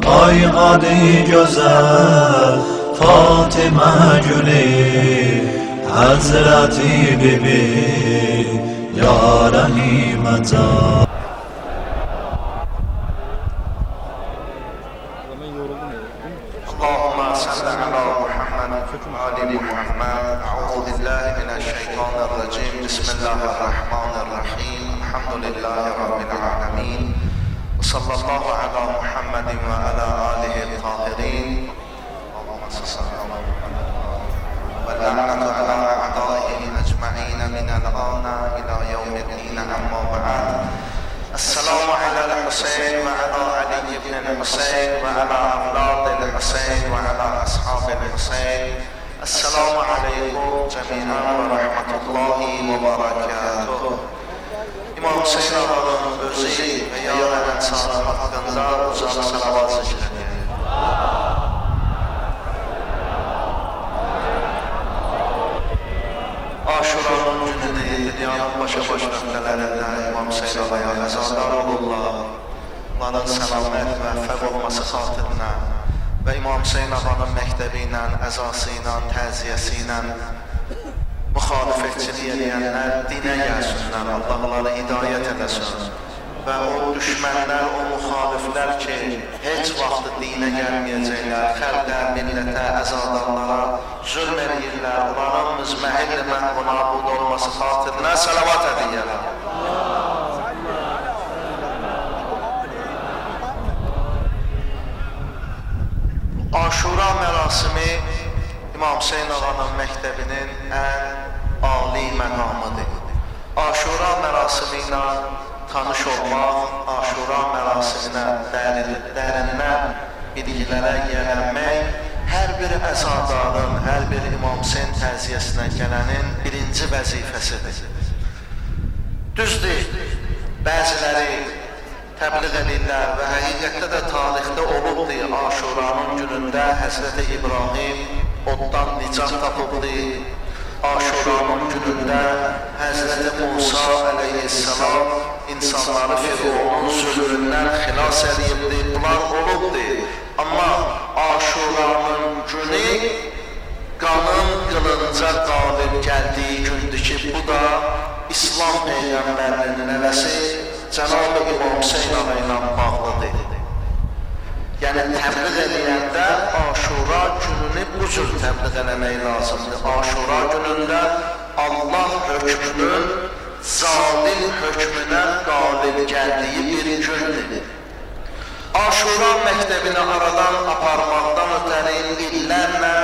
Ay adı güzel Fatıma gülü Hazreti Bibi Yarani Mezar. اللهم صل على محمد وآل محمد. أعوذ بالله من الشيطان الرجيم. بسم الله الرحمن الرحيم. الحمد لله رب العالمين. وصلى الله على محمد وعلى آله الطاهرين. اللهم صل على محمد واللعنة على أعدائه أجمعين من الآن إلى يوم الدين. أما بعد. السلام على الحسين وعلى علي بن الحسين وعلى أولاد الحسين وعلى أصحاب الحسين. السلام عليكم جميعا ورحمة الله وبركاته. İmam Hüseyin Ağa'nın özü ve yâr ensarı hakkında uzak salavat zikredin. Aşura'nın günüdür, dünyanın başa nöqtələrində İmam Hüseyin Ağa'ya əzadar olurlar. Onların səlamət və fəq olması xatirinə və İmam Hüseyin Ağa'nın məktəbi ilə, əzası ilə, təziyəsi ilə müxalif etçiliyi edənlər dinə gəlsinlər, Allah onları hidayət edəsin. Və o düşmənlər, o müxaliflər ki, heç vaxt dinə gəlməyəcəklər, xəlqə, millətə, əzadarlara zülm edirlər, onların müzməhilli məhvuna bud olması xatirinə salavat ediyələr. Aşura mərasimi İmam Hüseyin Ağa'nın məktəbinin ən ali məqamıdır. Aşura mərasimi ilə tanış olmaq, Aşura mərasiminə dərindən bilgilərə yiyələnmək hər bir əzadarın, hər bir İmam Hüseyin təziyəsinə gələnin birinci vəzifəsidir. Düzdür, bəziləri təbliğ edirlər və həqiqətdə də tarixdə olubdur. Aşuranın günündə Həzrəti İbrahim oddan nicat tapıbdı. Aşuranın günündə Həzrəti Musa əleyhissalam insanları Firavunun zülmündən xilas edibdi. Bunlar olubdur. Amma Aşuranın günü qanın qılınca qalib gəldiyi gündür ki, bu da İslam Peyğəmbərinin nəvəsi Cənab-ı İmam Hüseyin Ağa ilə bağlıdır. Yəni təbliğ edəndə Aşura gününü bu cür təbliğ eləmək lazımdır. Aşura günündə Allah hökmünün zalim hökmünə qalib gəldiyi bir gündür. Aşura məktəbini aradan aparmaqdan ötəri illərlə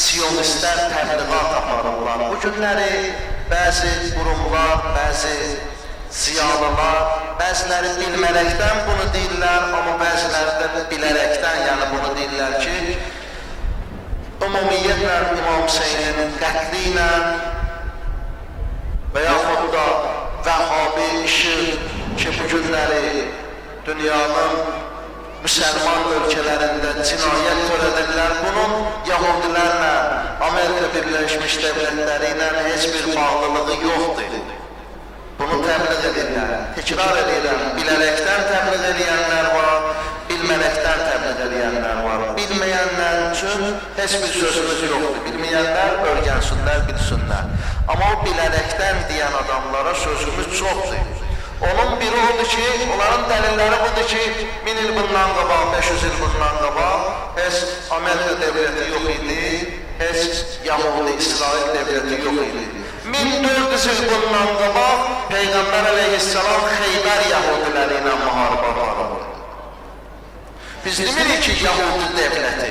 siyonistlər təbliğat aparırlar. Bu günləri bəzi qurumlar, bəzi ziyalılar, bəziləri bilmərəkdən bunu deyirlər, amma bəziləri də bilərəkdən, yəni bunu deyirlər ki, ümumiyyətlə İmam Hüseynin qətli ilə və yaxud da Vəhhabi işi ki, bu günləri dünyanın müsəlman ölkələrində cinayət törədirlər, bunun Yahudilərlə, Amerika Birləşmiş Devlətləri ilə heç bir bağlılığı yoxdur. Bunu təbliğ edirlər, təkrar edirlər, bilərəkdən təbliğ edənlər var, bilmərəkdən təbliğ edənlər var. Bilməyənlər üçün heç bir sözümüz yoxdur, bilməyənlər öyrənsinlər, bilsinlər. Amma o bilərəkdən deyən adamlara sözümüz çoxdur. Onun biri odur ki, onların dəlilləri budur ki, 1000 il bundan qabaq, 500 il bundan qabaq heç Amerika devləti yox idi, heç Yahudi, İsrail devləti yox idi. 1400 il bundan qabaq Peyğəmbər əleyhissalam Xeybər Yahudiləri ilə müharibə aparırdı. Biz demirik ki, Yahudi devləti,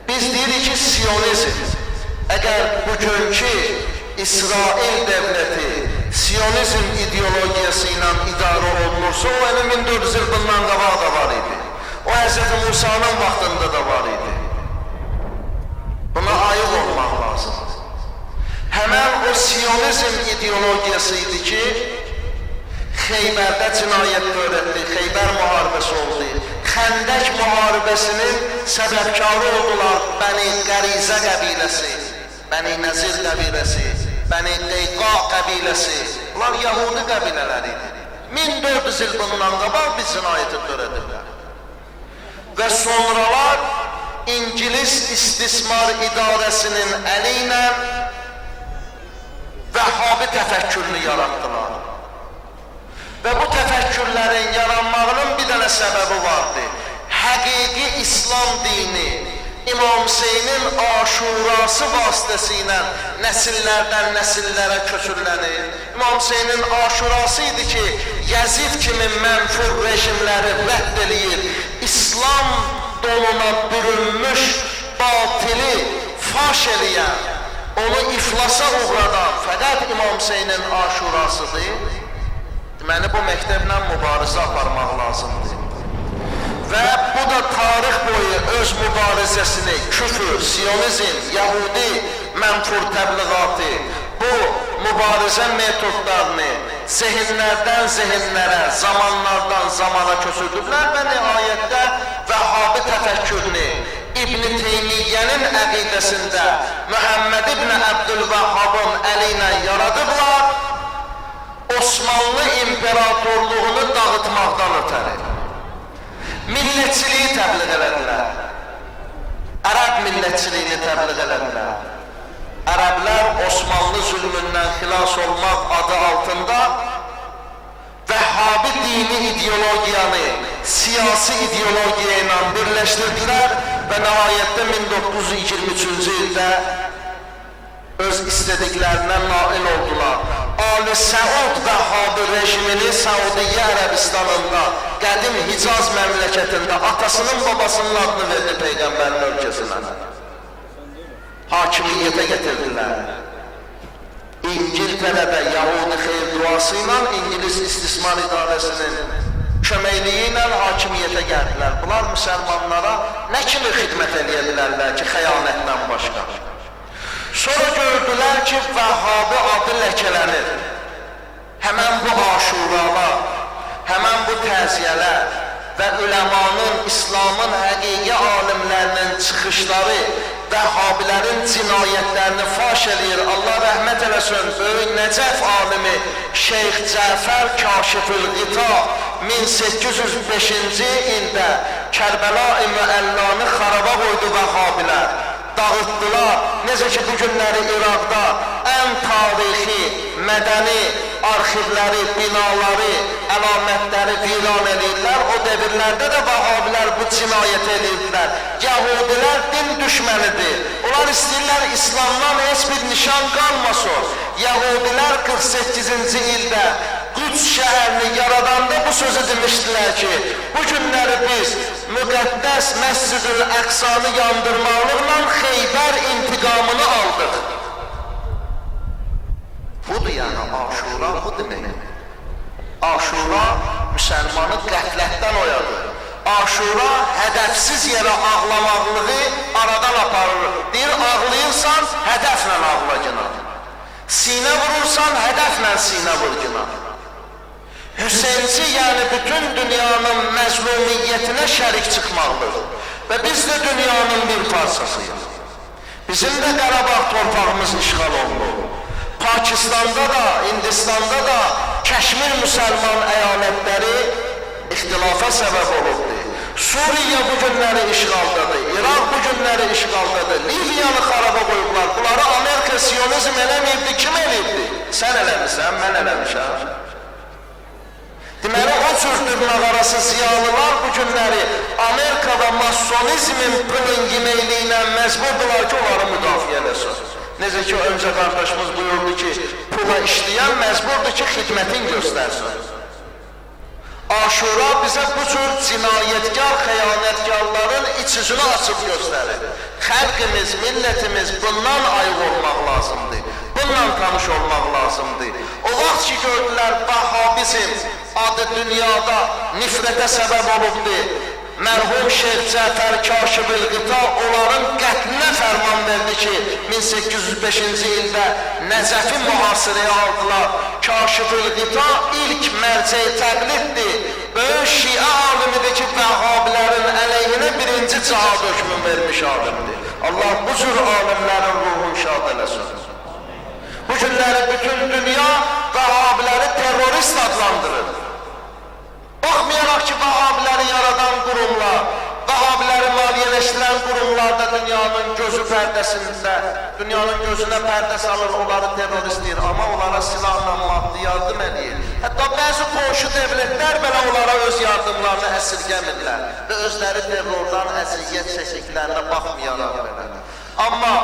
biz deyirik ki, Siyonizm. Əgər bugünkü İsrail devləti Siyonizm ideologiyası ilə idarə olunursa, o elə 1400 il bundan qabaq da var idi. O Hz. Musa'nın vaxtında da var idi. Buna ayıq olmaq lazımdır. Həmən o Siyonizm ideologiyası idi ki, Xeybərdə cinayət törətdi, Xeybər müharibəsi oldu. Xəndək müharibəsinin səbəbkarı oldular Bəni Qərizə qəbiləsi, Bəni Nəzir qəbiləsi, Bəni Qeyqa qəbiləsi. Bunlar Yahudi qəbilələri idi. 1400 il bundan qabaq bir cinayəti törədirlər. və sonralar İngilis istismar idarəsinin əli ilə Vəhhabi təfəkkürünü yaratdılar. Və bu təfəkkürlərin yaranmağının bir dənə səbəbi vardı. Həqiqi İslam dini İmam Hüseynin aşurası vasitəsilə nəsillərdən nəsillərə köçürülənir. İmam Hüseynin aşurası idi ki, Yezid kimi mənfur rejimləri rədd eləyir. İslam donuna bürünmüş batili faş eləyən, onu iflasa uğradan fəqət İmam Hüseynin aşurasıdır. Deməli, bu məktəblə mübarizə aparmaq lazımdır. Və bu da tarix boyu öz mübarizəsini küfür, siyonizm, yahudi, mənfur təbliğatı, bu mübarizə metodlarını zehinlərdən zehinlərə, zamanlardan zamana köçürdülər və nihayətdə Vəhhabi təfəkkürünü İbn-i Teymiyyənin əqidəsində Muhammed ibn Abdülvəhhabın əli ilə yaradıblar, Osmanlı imperatorluğunu dağıtmaqdan ötəri. Millətçiliyi təbliğ elədilər. Ərəb millətçiliyini təbliğ elədilər. Ərəblər Osmanlı zülmündən xilas olmaq adı altında Vəhhabi dini ideologiyanı siyasi ideologiya ilə birləşdirdilər və nəhayətdə 1923-cü ildə öz istədiklərindən nail oldular. Ali Səud Vəhhabi rejimini Səudiyyə Ərəbistanında, qədim Hicaz məmləkətində atasının babasının adını verdi Peyğəmbərin ölkəsinə. Hakimiyyətə getirdilər. İngiltərədə Yahudi xeyr duası ilə İngilis istismar idarəsinin köməkliyi ilə hakimiyyətə gəldilər. Bunlar müsəlmanlara nə kimi xidmət edə bilərlər ki, xəyanətdən başqa? Sonra gördülər ki, Vəhhabi adı ləkələnir. Həmən bu aşuralar, həmən bu təziyələr və üləmanın, İslamın həqiqi alimlərinin çıxışları Vəhhabilərin cinayətlərini faş eləyir. Allah rəhmət eləsin, böyük Nəcəf alimi Şeyx Cəfər Kaşifül-Qita 1805-ci ildə Kərbəla-i Müəllanı xaraba qoydu Vəhhabilər. Dağıtdılar. Necə ki, bu günləri İraqda ən tarixi, mədəni arxivləri, binaları, əlamətləri viran edirlər. O devirlərdə də Vəhhabilər bu cinayət edirdilər. Yahudilər din düşmənidir. Onlar istəyirlər İslamdan heç bir nişan qalmasın. Yahudilər 48-ci ildə Qüds şəhərini yaradanda bu sözü demişdilər ki, bu günləri biz müqəddəs Məscid-ül Əqsanı yandırmaqlıqla Xeybər intiqamını aldıq. Budur yəni, aşura bu demək. Aşura müsəlmanı qəflətdən oyadır. Aşura hədəfsiz yerə ağlamaqlığı aradan aparır. Deyir, ağlayırsan, hədəflə ağla günah. Sinə vurursan, hədəflə sinə vur günah. Hüseynci, yəni bütün dünyanın məzlumiyyətinə şərik çıxmaqdır. Və biz də dünyanın bir parçasıyıq. Bizim də Qarabağ torpağımız işğal olunur. Pakistanda da, Hindistanda da Kəşmir müsəlman əyalətləri ixtilafa səbəb olubdur. Suriya bu günləri işğaldadır, İraq bu günləri işğaldadır, Liviyanı xaraba qoyublar. Bunları Amerika siyonizm eləməyibdi, kim eləyibdi? Sən eləmişsən, mən eləmişəm. Deməli, o cür dırnaqarası ziyalılar bu günləri Amerikada masonizmin pılın yemeyliylə məcburdular ki, onları müdafiə eləsin. Necə ki, öncə qardaşımız buyurdu ki, pula işləyən məcburdur ki, xidmətin göstərsin. Aşura bizə bu cür cinayətkar, xəyanətkarların iç yüzünü açıb göstərir. Xəlqimiz, millətimiz bundan ayıq olmaq lazımdır. Bundan tanış olmaq lazımdır. O vaxt ki, gördülər, Vəhhabizm adı dünyada nifrətə səbəb olubdur. Mərhum Şeyx Cəfər Kaşifül-Qita onların qətlinə fərman verdi ki, 1805-ci ildə Nəcəfi mühasirəyə aldılar. Kaşifül-Qita ilk mərcəyi təqliddir. Böyük şiə alimidir ki, Vəhhabilərin əleyhinə birinci cihad hökmü vermiş alimdir. Allah bu cür alimlərin ruhunu şad eləsin. Bu günləri bütün dünya Vəhhabiləri terrorist adlandırır. Baxmayaraq ki, Vəhhabiləri yaradan qurumlar, da dünyanın gözü pərdəsində, dünyanın gözünə pərdə salır, onları terörist deyir, amma onlara silahla maddi yardım edir. Hətta bəzi qonşu devletlər belə onlara öz yardımlarını əsirgəmirlər və özləri terrordan əziyyət çəkdiklərinə baxmayaraq belə. Amma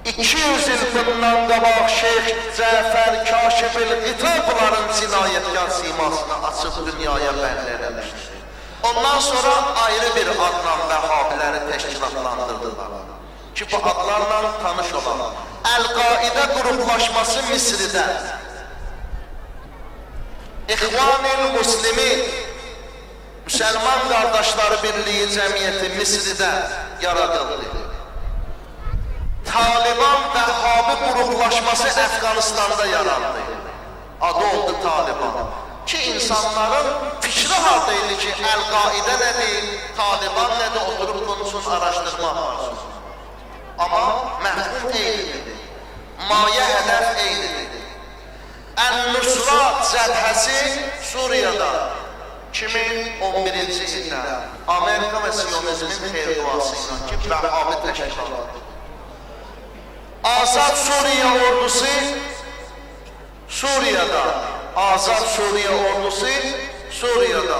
200 il bundan qabaq Şeyx Cəfər Kaşifil Qitabların cinayətkar simasını açıb dünyaya bəlli eləmişdir. Ondan sonra ayrı bir adla Vəhhabiləri təşkilatlandırdılar ki, bu adlarla tanış olan Əl-Qaidə qruplaşması Misridə, İxvanil Müslimin Müsəlman Qardaşları Birliyi Cəmiyyəti Misridə yaradıldı. Taliban Vəhhabi qruplaşması Əfqanistanda yarandı. Adı oldu Taliban. Ki insanların fikri hardaydı ki, Əl-Qaidə nədir, Taliban nədir, oturub bunun üçün araşdırma var. Amma məhkum eynidir. Mayə hədəf eynidir. Ən-Nusrat cəbhəsi Suriyada 2011-ci ildə Amerika və Siyonizmin xeyr-duası ilə ki, Vəhhabi təşkilatı. Azad Suriye ordusu Suriyada, Azad Suriye ordusu Suriyada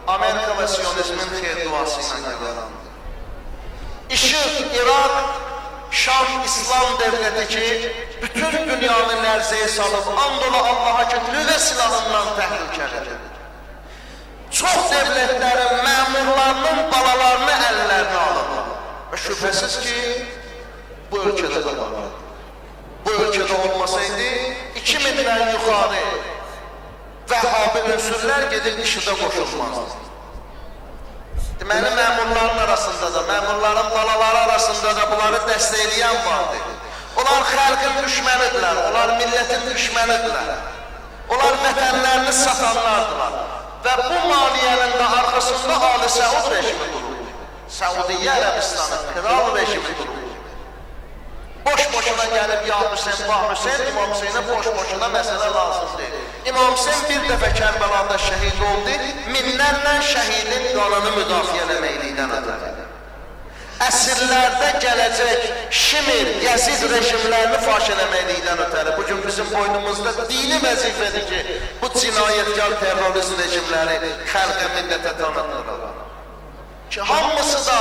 Amerika ve Siyonizmin xeyr-duasıyla yarandı. İşıq, İraq, Şam İslam devleti ki, bütün dünyanı lərzəyə salıb, andola Allah'a ki, nüvə silahından təhlükəlidir. Çox devletlərin məmurlarının balalarını əllərinə alırlar. Və şübhəsiz ki, bu ölkədə də var. Bu ölkədə olmasaydı 2000'dən yuxarı Vəhhabi ünsürlər gedib işıda qoşulmazdı. Deməli, məmurların arasında da, məmurların balaları arasında da bunları dəstəkləyən vardı. Onlar xalqın düşmənidirlər, onlar millətin düşmənidirlər. Onlar vətənlərini satanlardılar. Və bu maliyyənin də arxasında Ali Səud rejimi dururdu. Səudiyyə Ərəbistanı, kral rejimi dururdu. Boş-boşuna gəlib ya Hüseyin, bah Hüseyin, İmam Hüseyinə boş-boşuna məsələ lazım deyil. İmam Hüseyin bir dəfə Kərbəlada şəhid oldu, minlərlə şəhidin qanını müdafiə eləməklikdən ötürü. Əsrlərdə gələcək Şimir, Yəzid rejimlərini faş eləməklikdən ötürü. Bugün bizim boynumuzda dini vəzifədir ki, bu cinayətkar terrorist rejimləri xalqa millətə tanıtırlar. Ki, hamısı da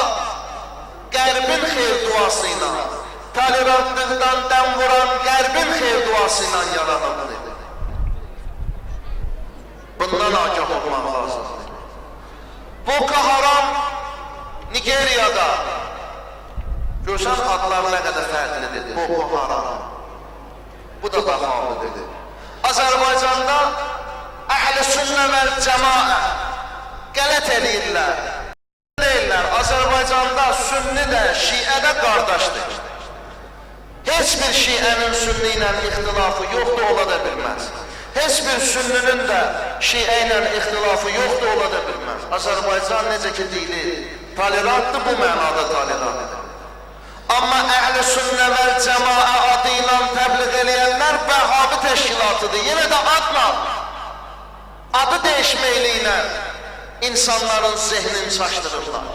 Qərbin xeyr-duası ilə, tolerantlıqdan dəm vuran Qərbin xeyr-duası ilə yaranıbdır. Bundan agah olmaq lazımdır. Boko Haram Nigeriyada, görsən adlar nə qədər fərqlidir, Boko Haram. Bu da Vəhhabidir. Azərbaycanda Əhl-i Sünnə vəl Cəmaə qələt edirlər. Deyirlər, Azərbaycanda Sünni də, Şiə də qardaşdır. Heç bir Şiənin Sünni ilə ixtilafı yoxdur, ola da bilməz. Heç bir Sünninin də Şiə ilə ixtilafı yoxdur, ola da bilməz. Azərbaycan necə ki deyilir, tolerantdır, bu mənada tolerantdır. Amma Əhl-i Sünnə vəl Cəmaə adı ilə təbliğ eləyənlər Vəhhabi təşkilatıdır. Yenə də adla, adı dəyişməklə insanların zehnini çaşdırırlar.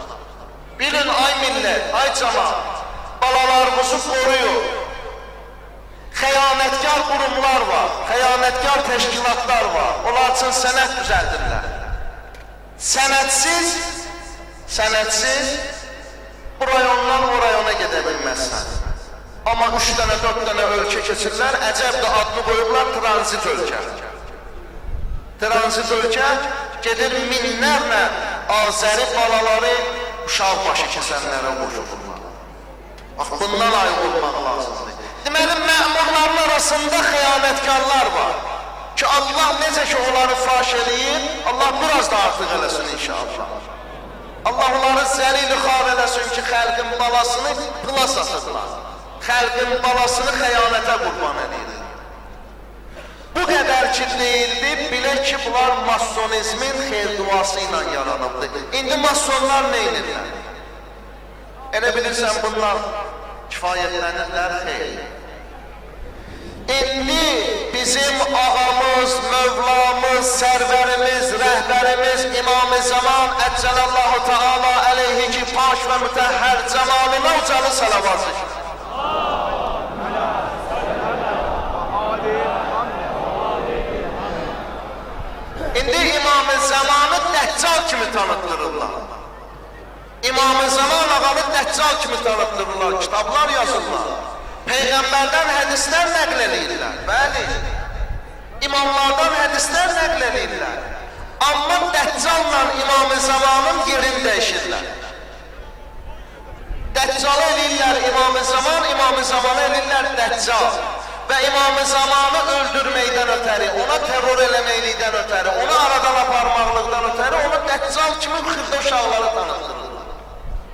Bilin, ay millət, ay cəmaət, balalarımızı koruyun. Xəyanətkar qurumlar var, xəyanətkar təşkilatlar var. Onlar üçün sənət düzəldirlər. Sənətsiz bu rayondan o rayona gedə bilməzsən. Amma 3 dənə, 4 dənə ölkə keçirlər, əcəb də adını qoyublar transit ölkə. Transit ölkə gedir minlərlə Azəri balaları uşaq başı kəsənlərə qoşulurlar. Bax, bundan ayıq olmaq lazımdır. Deməli, məmurların arasında xəyanətkarlar var ki, Allah necə ki onları faş eləyir, Allah biraz da artıq eləsin inşallah. Allah onları zəlil-i xar eləsin ki, xəlqin balasını pıla satırlar. Xəlqin balasını xəyanətə qurban edir. Bu qədər ki deyildi, bilək ki, bunlar masonizmin xeyr-duası ilə yaranıbdır. İndi masonlar nə edirlər? Elə bilirsən bunlar kifayətlənirlər, xeyr. İndi bizim ağamız, mövlamız, sərvərimiz, rəhbərimiz İmam-ı Zaman Əccelallahu Teala aleyhi ki paş ve mütehher cemalına ucalı salavat çekin. İndi İmam-ı Zamanı Dəccal kimi tanıtdırırlar. İmam-ı Zaman ağanı Dəccal kimi tanıtdırırlar, kitablar yazırlar. Peyğəmbərdən hədislər nəql edirlər, bəli. İmamlardan hədislər nəql edirlər. Amma Dəccalla İmam-ı Zamanın yerini dəyişirlər. Dəccalı eləyirlər İmam-ı Zaman, İmam-ı Zamanı eləyirlər Dəccal. Və İmam-ı Zamanı öldürməkdən ötəri, ona terror eləməklikdən ötəri, onu aradan aparmaqlıqdan ötəri, onu Dəccal kimi xırda uşaqları tanıtdırırlar.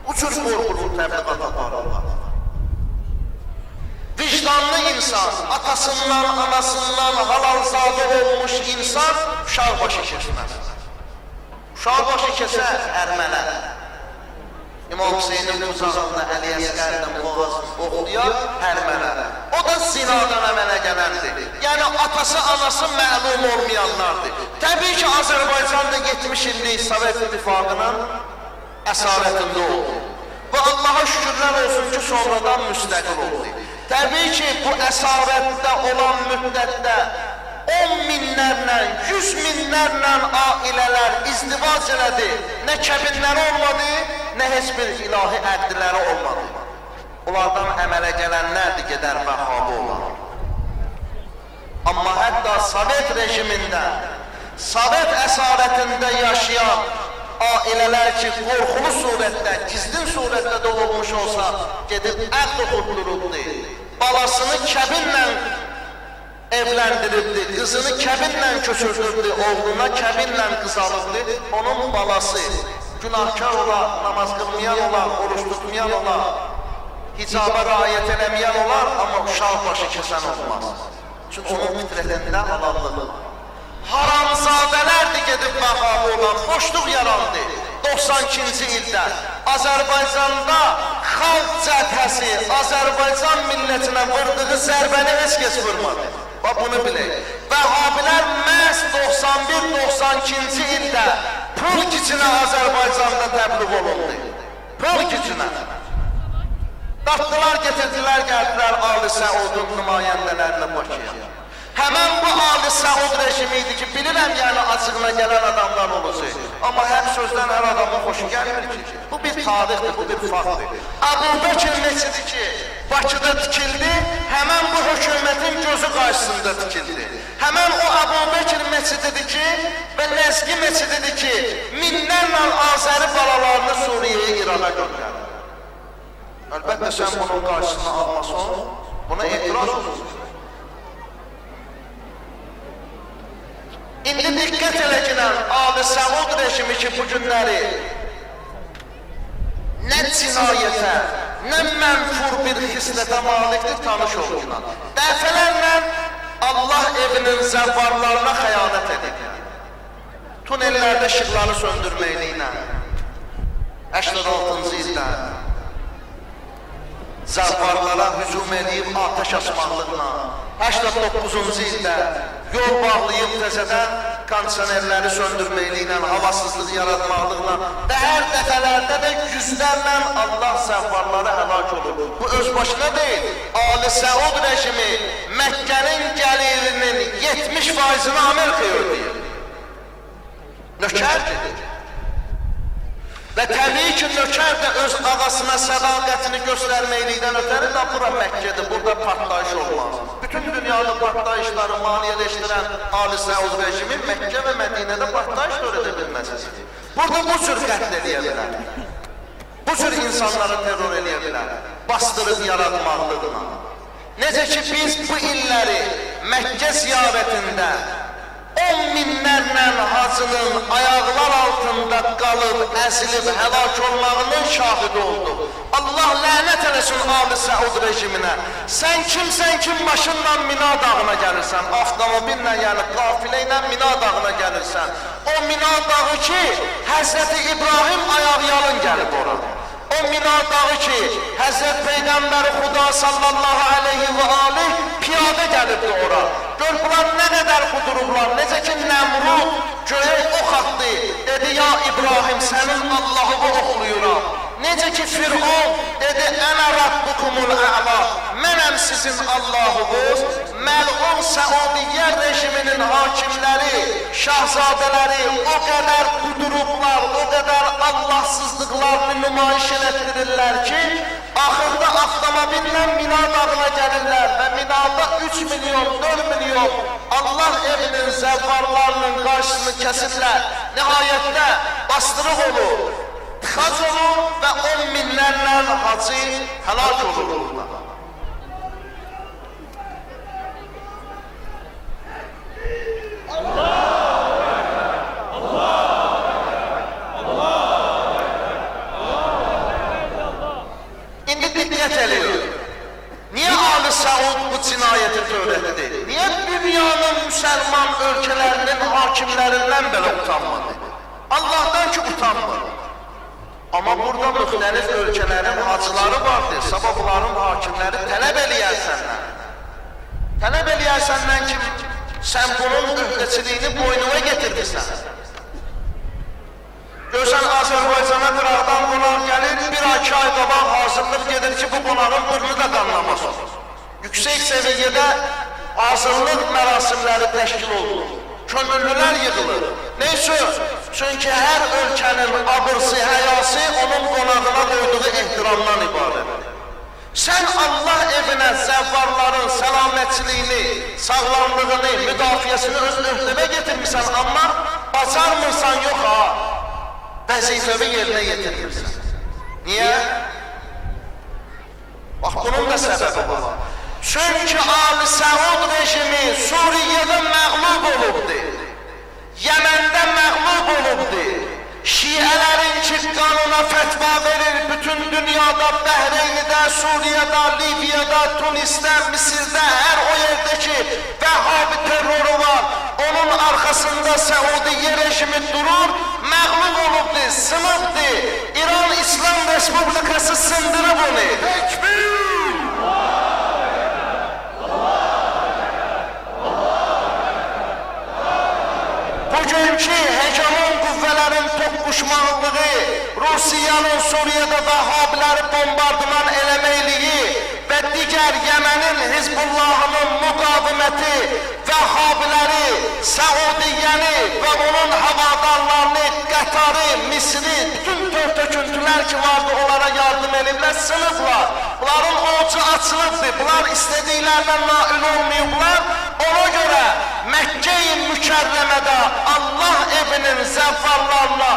Bu cür qorxulu təbliğat aparırlar. Vicdanlı insan, atasından, anasından halalzadə olmuş insan uşaq başı kesməz. Uşaq başı kəsə ərmənə. İmam Hüseynin uzağında Əli Əsqərdən boğazını oxuyan hərmənə. O da zinadan əmələ gələndir. Yəni atası, anası məlum olmayanlardır. Təbii ki, Azərbaycanda 70 illik Sovet İttifaqının əsarətində oldu. Və Allaha şükürlər olsun ki, sonradan müstəqil oldu. Təbii ki, bu əsarətdə olan müddətdə 10 minlərlə, 100 minlərlə ailələr izdivac elədi. Nə kəbinləri olmadı, nə heç bir ilahi əqdiləri olmadı. Onlardan əmələ gələnlərdir gedər vəhabı olan. Amma hətta Sovet rejimində, Sovet əsarətində yaşayan ailələr ki, qorxulu surətdə, gizlin surətdə də olmuş olsa, gedib əqd oxutdurubdur. Balasını kəbinlə evləndiribdir, qızını kəbinlə köçürdürdür, oğluna kəbinlə qız alıbdır. Onun balası günahkar olar, namaz qılmayan olar, oruç tutmayan olar, hicaba riayət eləməyən olar, amma uşaq başı kəsən olmaz. Çünki onun fitrətində halallıq. Haramzadələrdir gedib məqabı olan, xoşluq yarandı. 92-ci ildə Azərbaycanda xalq cəbhəsi Azərbaycan millətinə vurduğu zərbəni heç kəs vurmadı. Bax, bunu bilək. Vəhabilər məhz 91-92-ci ildə pul gücünə Azərbaycanda təbliğ olundu. Pul gücünə. Dartdılar, getirdilər, gəldilər Ali Səudun nümayəndələrinə Bakıya. Həmən bu Ali Səud rejimi idi ki, bilirəm yəni açığına gələn adamlar olacaq. Amma hər sözdən hər adamın xoşu gəlmir ki. Bu bir tarixdir, bu bir faktdır. Əbu Bəkir məscidi ki, Bakıda tikildi, həmən bu hökumətin gözü qarşısında tikildi. Həmən o Əbu Bəkir məscididir ki, və Nəzqi məscididir ki, minlərlə Azəri balalarını Suriyaya, İrana göndərir. Əlbəttə sən bunun qarşısını almasan, buna etiraz olursun. İndi diqqət elə ki, Ali Səud rejimi ki, bu günləri nə cinayətə, nə mənfur bir xislətə malikdir, tanış olurlar. Dəfələrlə Allah evinin zəvvarlarına xəyanət edir. Tunellərdə işıqları söndürməklə, 86-cı ildə zəvvarlara hücum edib atəş açmaqlıqla, 89-cu ildə yol bağlayıb təzədən kondisionerləri söndürməklə, havasızlıq yaratmaqlıqla və hər dəfələrdə də yüzlərlə Allah zəvvarları həlak olur. Bu öz başına deyil, Ali Səud rejimi Məkkənin gəlirinin 70%-ni Amerikaya ödəyir. Nökərdir. Və təbii ki, nökər də öz ağasına sədaqətini göstərməklikdən ötəri də bura Məkkədir, burada partlayış olmaz. Bütün dünyada partlayışları maliyyələşdirən Ali Səud rejimi Məkkə və Mədinədə partlayış törədə bilməsidir. Burada bu cür qətl edə bilər, bu cür insanları terror edə bilər, bastırıb yaratmaqlıqla. Necə ki, biz bu illəri Məkkə ziyarətində 10 minlərlə hacının ayaqlar altında qalıb, əzilib, həlak olmağının şahidi oldu. Allah lənət eləsin Ali Səud rejiminə. Sən kimsən ki, maşınla Mina dağına gəlirsən, avtomobillə, yəni qafilə ilə Mina dağına gəlirsən. O Mina dağı ki, Həzrəti İbrahim ayaqyalın gəlib ora. O Mina dağı ki, Həzrət Peyğəmbəri Xuda sallallahu aleyhi və aleyh piyada gəlibdi ora. Gör, bunlar nə qədər qudurublar, necə ki, Nəmrud göyə ox atdı, dedi, ya necə ki Firon dedi, ənə rabbukumul ə'la, mənəm sizin Allahınız. Məlun Səudiyyə rejiminin hakimləri, şahzadələri o qədər qudurublar, o qədər Allahsızlıqlarını nümayiş etdirirlər ki, axırda avtomobillə Mina dağına gəlirlər və Minada 3 milyon, 4 milyon Allah evinin zəvvarlarının qarşısını kəsirlər. Nihayətdə bastırıq olur, tıxac olur və 10 minlərlə hacı həlak olurlar. İndi diqqət ediyor. Niyə Ali Saud bu cinayeti törətdi? Niyə dünyanın müsəlman ölkələrinin hakimlərindən belə utanmadı? Allah'tan ki utanmadı. Amma burada müxtəlif ölkələrin hacıları vardır. Sabah bunların hakimləri tələb eləyər səndən. Tələb eləyər səndən ki, sən bunun öhdəçiliyini boynuna getirdirsən. Görsən Azərbaycana qıraqdan qonaq gəlir, 1-2 ay qabaq hazırlıq gedir ki, bu qonağın burnu da qanlamaz olur. Yüksək səviyyədə hazırlıq mərasimləri təşkil olunur. Könüllülər yığılır. Ne üçün? Çünki hər ölkənin abırsı, həyası onun qonağına qoyduğu ehtiramdan ibarətdir. Sən Allah evinə zəvvarların səlamətçiliyini, sağlamlığını, müdafiəsini öz öhdəmə getirmirsən, amma bacarmırsan yox ha. Vəzifəvi yerinə yetirmirsən. Niyə? Bax, bunun da səbəbi var. Çünki Ali Saud rejimi Suriyədə məğlub olubdur. Yəməndə məğlub olubdur. Şiələrin ki qanuna fətva verir bütün dünyada, Bəhreynidə, Suriyədə, Liviyada, Tunisdə, Misirdə, hər o yerdə ki Vəhhabi terroru var, onun arkasında Səudiyyə rejimi durur, məğlub olubdur, sınıbdır. İran İslam Respublikası sındırıb onu. Tekbir! Bugünkü hegemon qüvvələrin toqquşmanlığı, Rusiyanın Suriyada Vəhhabiləri bombardıman eləməkliyi və digər Yemenin Hizbullahının müqaviməti, Vəhhabiləri, Səudiyyəni və onun havadarlarını, Qətarı, Misri, bütün töküntülər ki vardı onlara yardım ediblər, sınıflar. Bunların oğucu açılıbdır, bunlar istədiklərindən nail olmayıblar. Ona görə Məkkə-i Mükərrəmədə Allah evinin zəvvarlarına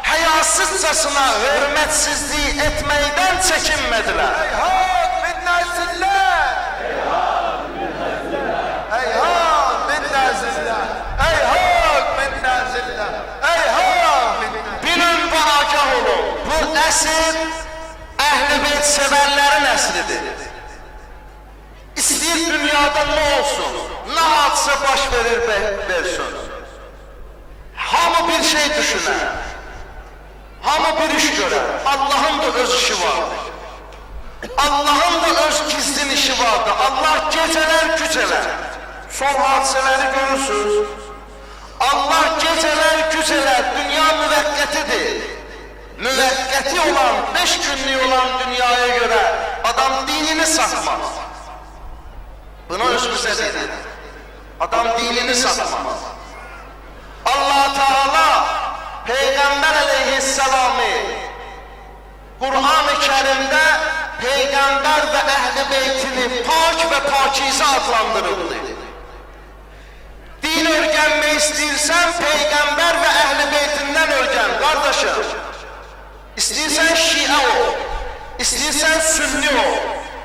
həyasızcasına hörmətsizliyi etməkdən çəkinmədilər. Heyhat min nəzillər! Heyhat min nəzillər! Heyhat min nəzillər! Heyhat min nəzillər! Heyhat min nəzillər! Bilin və agah olun, bu əsr Əhl-i Beyt sevərlərin əsridir. İstəyir dünyada nə olsun, nə hadisə baş verir versin. Hamı bir şey düşünər, hamı bir iş görər. Allah'ın da öz işi vardır. Allah'ın da öz gizlin işi vardır. Allah gecələr gücələr. Son hadisələri görürsünüz. Allah gecələr gücələr, dünya müvəqqətidir. Müvəqqəti olan, 5 günlük olan dünyaya görə adam dinini satmaz. Bunu özümüzə dedik. Adam dinini satmaz. Allah Teala Peygamber aleyhisselamı Kur'an-ı Kerim'de Peygamber ve Ehl-i Beytini pak ve pakize adlandırıldı. Din öğrenme istiyorsan Peygamber ve Ehl-i Beytinden öğren kardeşim. İstiyorsan Şia ol, istiyorsan Sünni ol,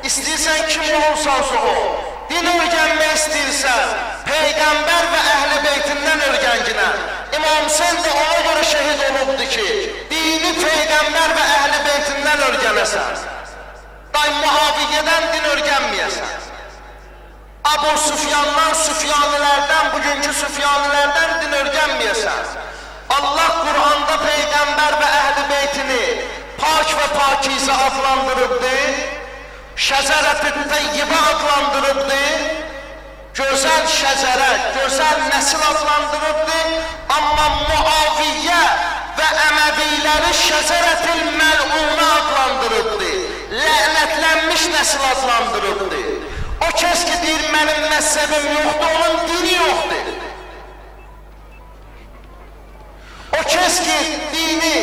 istiyorsan kim olursansa ol. Din öğrenme istiyorsan Peygamber ve Ehl-i Beytinden öğrencine. İmam Hüseyin de ona göre şehit olubdu ki dini Peygamber ve Ehl-i Beytinden öğrenesen. Day Muaviye'den din öğrenmeyesen. Abu Süfyan'dan, Süfyanilerden, bugünkü Süfyanilerden din öğrenmeyesen. Allah Kur'an'da Peygamber ve Ehl-i Beytini pak ve pakize adlandırıbdı. Şəcərət-i Təyyibə adlandırıbdı, gözəl şəcərə, gözəl nəsil adlandırıbdı, amma Muaviyyə və Əməviləri Şəcərət-i Məl'unə adlandırıbdı. adlandırıbdır, lənətlənmiş nəsil adlandırıbdır. O kəs ki deyir, mənim məzhəbim yoxdur, onun dini yoxdur. O kəs ki dini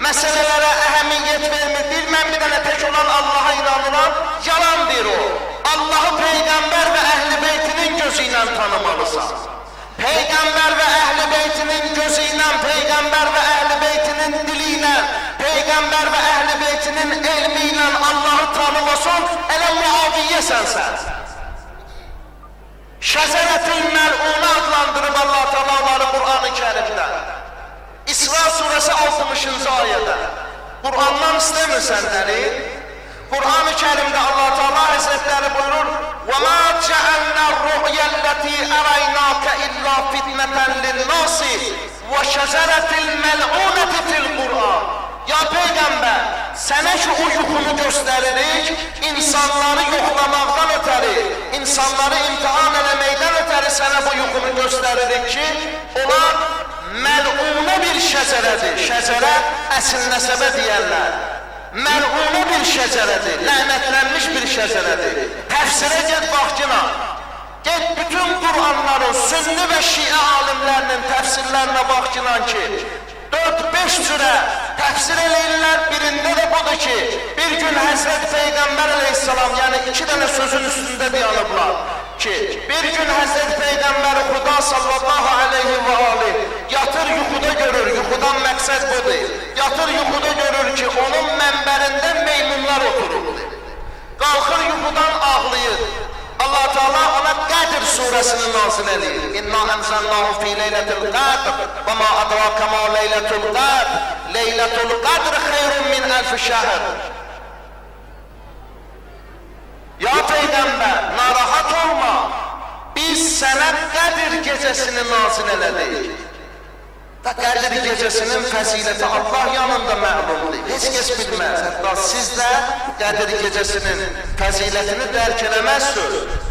məsələlərə əhəmiyyət vermir, deyir, mən bir dənə tək olan Allaha inanıram, yalan deyir o. Allahı Peyğəmbər və Əhl-i Beytinin gözü ilə tanımalısan. Peyğəmbər və Əhl-i Beytinin gözü ilə, Peyğəmbər və Əhl-i Beytinin dili ilə, Peyğəmbər və Əhl-i Beytinin elmi ilə Allahı tanımasan, elə Muaviyyəsən sən. Şəcərətül məl'unə adlandırıb Allah Teala'ları Qur'an-ı Kərimdə. İsra suresi 60. ayədə. Qur'andan istəmirsən dəli. Qur'an-ı Kərimdə Allah Teala Həzrətləri buyurur: وَمَا جَعَلْنَا الرُّؤْيَ الَّتِي أَرَيْنَاكَ إِلَّا فِتْنَةً لِلنَّاسِ وَشَجَرَةِ الْمَلْعُونَةِ فِي الْقُرْآنِ. Ya Peyğəmbər, sənə ki o yuxunu göstəririk, insanları yoxlamaqdan ötəri, insanları imtihan eləməkdən ötəri sənə bu yuxunu göstəririk ki, onlar məl'unə bir şəcərədir. Şəcərə əsl nəsəbə deyərlər. Məl'unə bir şəcərədir, lənətlənmiş bir şəcərədir. Təfsirə get baxcına, get bütün Qur'anların, sünni və şiə alimlərinin təfsirlərinə baxcına ki, 4-5 cürə təfsir eləyirlər, birində də budur ki, bir gün Həzrət Peyğəmbər əleyhissalam, yəni 2 dənə sözün üstündə dayanıblar ki, bir gün Həzrət Peyğəmbəri Xuda sallallahu aleyhi və aleyh yatır yuxuda görür, yuxudan məqsəd budur, yatır yuxuda görür ki, onun mənbərində meymunlar oturur, qalxır yuxudan ağlayır. Allah Teala ona Qədr suresini nazil eləyir. İnna enzelnahu fi leyletil qadr və ma adraka ma leyletul qadr. Leyletul qadr xeyrun min elf şəhr. Ya Peyğəmbər, narahat olma. Biz sənə Qədr gecəsini nazil elədik. Və Qədr gecəsinin fəziləti Allah yanında məlumdur. Heç kəs bilməz. Hətta siz də Qədr gecəsinin fəzilətini dərk eləməzsiniz.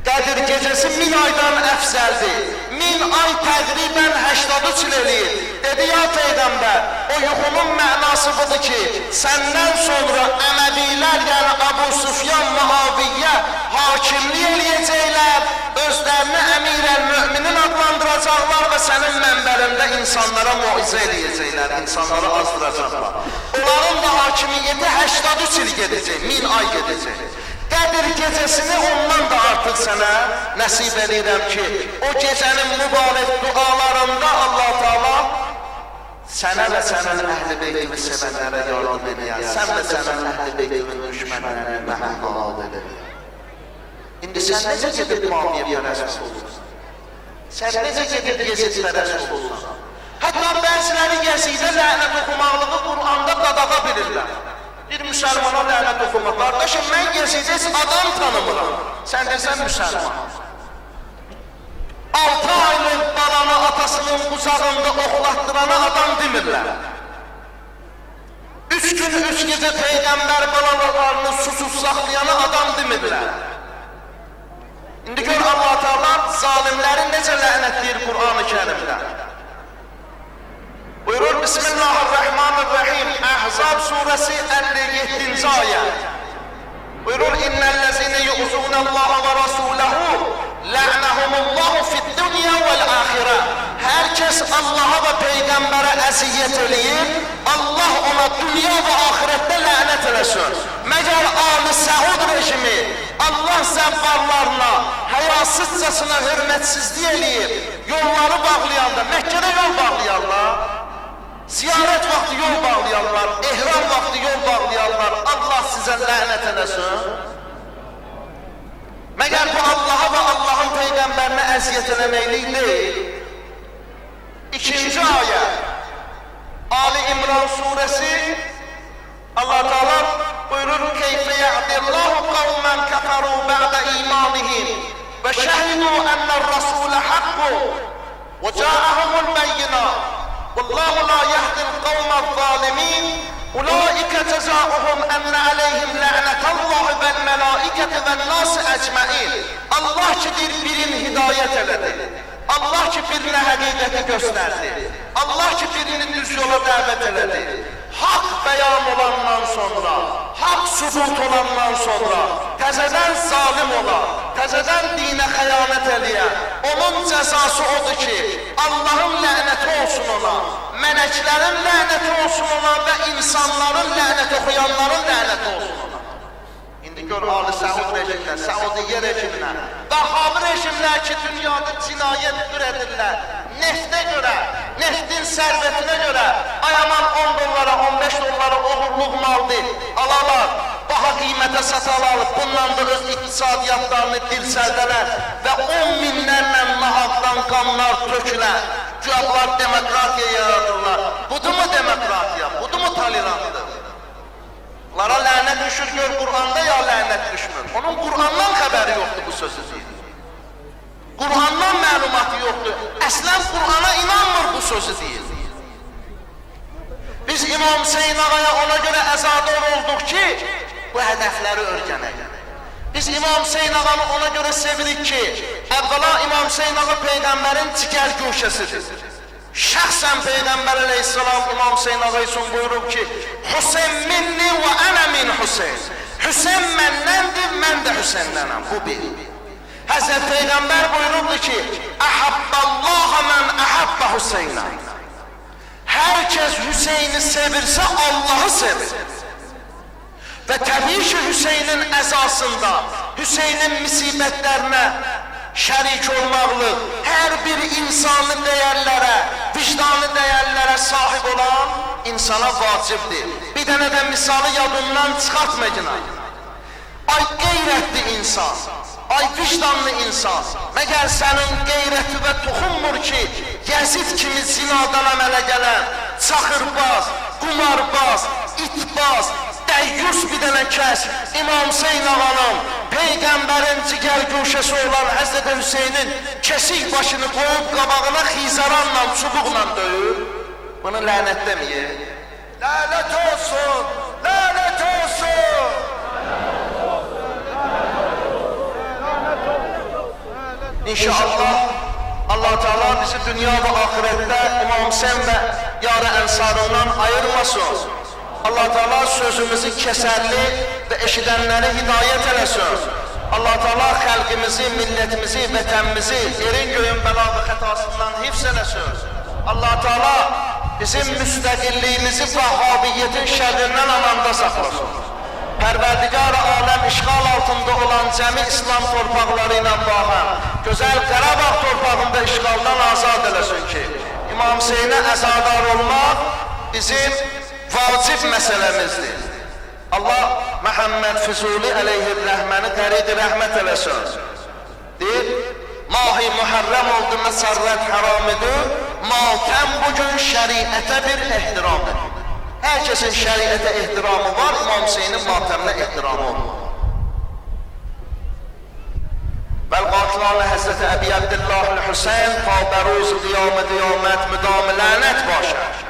Qədr gecəsi 1000 aydan əfzəldir. 1000 ay təqribən 83 il eləyir. Dedi, ya Peyğəmbər, o yuxunun mənası budur ki, səndən sonra Əməvilər, yəni Əbu Süfyan, Muaviyyə hakimlik eləyəcəklər, özlərini əmirəl-müminin adlandıracaqlar və sənin mənbərində insanlara muizə eləyəcəklər, insanları azdıracaqlar. Onların da hakimiyyəti 83 il gedəcək, 1000 ay gedəcək. Qədr gecəsini ondan da artıq sənə nəsib edirəm ki, o gecənin mübarək dualarında Allah Teala sənə və sənin əhl-i beytini sevənlərə yardım edir, sən və sənin əhl-i beytinin düşmənlərini məhəmmal edir. İndi sən necə gedib Muaviyə pərəst olursan? Sən necə gedib Yezid pərəst olursan? Hətta bəziləri Yezidə lənət oxumaqlığı Qur'anda qadağa bilirlər. Bir müsəlmana lənət oxumaq. Qardaşım, mən Yezidə adam tanımıram. Sən desən müsəlman. 6 aylıq balanı atasının qucağında oxlatdırana adam demirlər. 3 gün 3 gecə Peyğəmbər balalarını susuz saxlayana adam demirlər. İndi gör Allah Teala zalimləri necə lənətləyir Qur'an-ı Kərimdə. Buyurur Bismillahirrahmanirrahim. Ahzab suresi 57. ayet. Buyurur İnnellezine yu'zunallaha ve rasulahu la'nahumullahu fid dunya vel ahire. Herkes Allah'a ve Peygamber'e eziyet eləyir, Allah ona dünya ve ahirette lanet eləsin. Məgər Ali Səud rejimi Allah zəvvarlarına həyasızcasına hürmətsizlik eləyir, yolları bağlayanda, Məkkədə yol bağlayarlar, ziyaret vaxtı yol bağlayarlar, ehram vaxtı yol bağlayarlar, Allah sizə lənət eləsin. Məgər bu Allah'a və Allah'ın Peyğəmbərinə əziyyət eləməklik deyil. 2. ayet Ali İmran suresi Allah Teala buyurur keyfe ya'dillahu kavmen keferu ba'de imanihim ve şehidu ennel rasule hakku ve ca'ahumul beyyinat vallahu la yahdil kavmel zalimin ulaike cezaohum enne aleyhim la'netallahi vel melaiketi vel nasi ecmain. Allah ki birini hidayet eledi, Allah ki birinə həqiqəti göstərdi, Allah ki birini düz yola dəvət elədi. hak beyan olandan sonra, hak sübut olandan sonra, təzədən zalim ola, təzədən dinə xəyanət eləyə, onun cəzası odur ki, Allahın lənəti olsun ona, mələklərin lənəti olsun ona və insanların lənət oxuyanların lənəti olsun ona. İndi gör Ali Səud rejimlər, Səudiyyə rejimlər, Vəhhabi rejimlər ki, dünyada cinayət törədirlər, neftə görə, neftin sərvətinə görə, ayaman 10 dollara, 15 dollara oğurluq maldır, alalar, baha qiymətə satalar, bundan da öz iqtisadiyyatlarını dilsəldələr və 10 minlərlə nahaqdan qanlar tökülər, cüablar demokratiya yaradırlar. Budurmu demokratiya, budurmu tolerantlıq? Onlara lənət düşür, gör Qur'anda ya lənət düşmür. Onun Qur'andan xəbəri yoxdur bu sözü deyil. Qur'andan məlumatı yoxdur. Əslən Qur'ana inanmır bu sözü deyil. Biz İmam Hüseyin ağaya ona göre əzadar olduq ki, bu hədəfləri örgənək. Biz İmam Hüseyin ağanı ona göre sevirik ki, əvvəla İmam Hüseyin ağa Peyğəmbərin cigər güşəsidir. Şəxsən Peyğəmbər əleyhissalam İmam Hüseyin ağa üçün buyurub ki, Hüseyin minni və ənə min Hüseyin. Hüseyin məndəndir, mən də Hüseyndənəm. Bu bir. Həzrət Peyğəmbər buyurubdur ki, Əhəbbəllaha mən əhəbbə Hüseynə. Hər kəs Hüseyni sevirsə Allahı sevir. Və təbii ki, Hüseynin əzasında, Hüseynin müsibətlərinə şərik olmaqlıq, hər bir insanı dəyərlərə, vicdanı dəyərlərə sahib olan insana vacibdir. Bir dənə də misalı yadından çıxartmayın. Ay qeyrətli insan, ay vicdanlı insan, məgər sənin qeyrəti və toxunmur ki, Yəzid kimi zinadan əmələ gələn, çaxırbaz, qumarbaz, itbaz, dəyyus bir dənə kəs, İmam Hüseyin ağanın, Peyğəmbərin cigər güşəsi olan Həzrət Hüseynin kesik başını qoyub qabağına xizaranla, çubuqla döyür. Bunu lənət deməyir. Lənət olsun, lənət olsun. İnşallah Allah Teala bizi dünya ve ahirette İmam Hüseyin ve yar-ı ensarından ayırmasın. Allah Teala sözümüzü keserli ve eşidenleri hidayet eləsin. Allah Teala xalqimizi, millətimizi, vətənimizi yerin göyün bəla və xətasından hifz eləsin. Allah Teala bizim müstəqilliyimizi Vahhabiyyetin şərrindən amanda saxlasın. Pərverdigar-ı aləm işğal altında olan cəmi İslam torpaqları ilə bağlı gözəl Qarabağ torpağında işğaldan azad eləsin ki, İmam Hüseyinə əzadar olmaq bizim vacib məsələmizdir. Allah Məhəmməd Füzuli əleyhir-rəhməni qəridi rəhmət eləsin. Deyir, Mahi Muharrem oldu məsarrət haramidir, matəm bugün şəriətə bir ehtiramdır. Herkesin şəriətə ehtiramı var, İmam Hüseynin matəminə ehtiramı olmalı. Bəl-qatılanə Həzrəti Əbi Abdillahil Hüseyin ta bəruz qiyamət müdam lənət başa.